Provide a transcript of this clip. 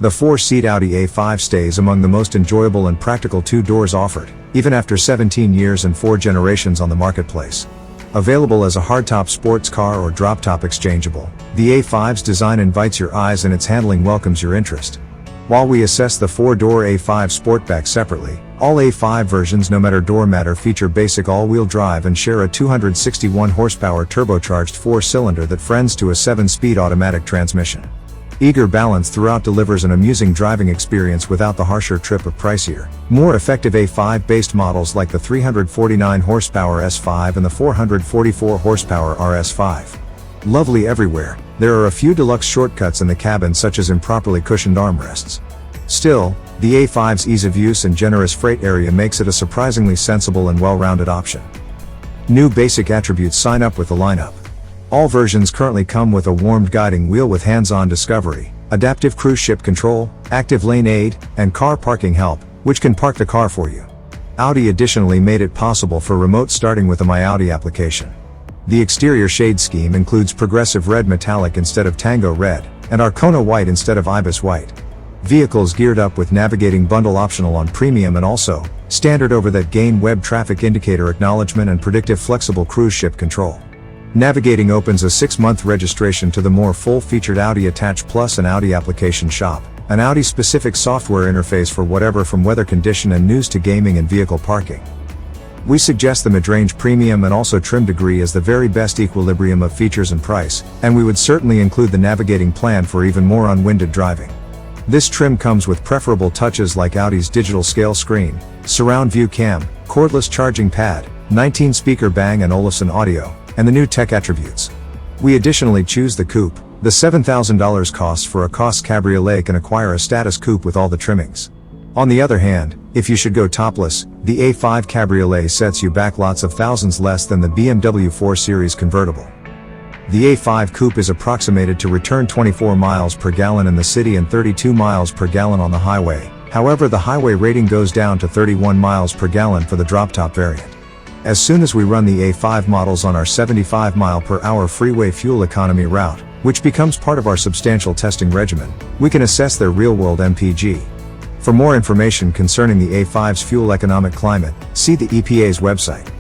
The 4-seat Audi A5 stays among the most enjoyable and practical two doors offered, even after 17 years and 4 generations on the marketplace. Available as a hardtop sports car or drop-top exchangeable, the A5's design invites your eyes and its handling welcomes your interest. While we assess the 4-door A5 Sportback separately, all A5 versions no matter door matter feature basic all-wheel drive and share a 261 horsepower turbocharged 4-cylinder that friends to a 7-speed automatic transmission. Eager balance throughout delivers an amusing driving experience without the harsher trip of pricier, more effective A5-based models like the 349 horsepower S5 and the 444 horsepower RS5. Lovely everywhere, there are a few deluxe shortcuts in the cabin such as improperly cushioned armrests. Still, the A5's ease of use and generous freight area makes it a surprisingly sensible and well-rounded option. New basic attributes sign up with the lineup. All versions currently come with a warmed guiding wheel with hands-on discovery, adaptive cruise ship control, active lane aid, and car parking help, which can park the car for you. Audi additionally made it possible for remote starting with the MyAudi application. The exterior shade scheme includes progressive red metallic instead of Tango Red, and Arkona White instead of Ibis White. Vehicles geared up with navigating bundle optional on premium and also standard over that gain web traffic indicator acknowledgement and predictive flexible cruise ship control. Navigating opens a 6-month registration to the more full-featured Audi Attach Plus and Audi Application Shop, an Audi-specific software interface for whatever from weather condition and news to gaming and vehicle parking. We suggest the mid-range premium and also trim degree as the very best equilibrium of features and price, and we would certainly include the navigating plan for even more unwinded driving. This trim comes with preferable touches like Audi's digital scale screen, surround view cam, cordless charging pad, 19-speaker Bang & Olufsen audio, and the new tech attributes. We additionally choose the coupe. The $7,000 cost for a cost cabriolet can acquire a status coupe with all the trimmings. On the other hand, if you should go topless, the A5 Cabriolet sets you back lots of thousands less than the BMW 4 Series convertible. The A5 Coupe is approximated to return 24 miles per gallon in the city and 32 miles per gallon on the highway. However, the highway rating goes down to 31 miles per gallon for the drop-top variant. As soon as we run the A5 models on our 75 mile per hour freeway fuel economy route, which becomes part of our substantial testing regimen, we can assess their real-world MPG. For more information concerning the A5's fuel economic climate, see the EPA's website.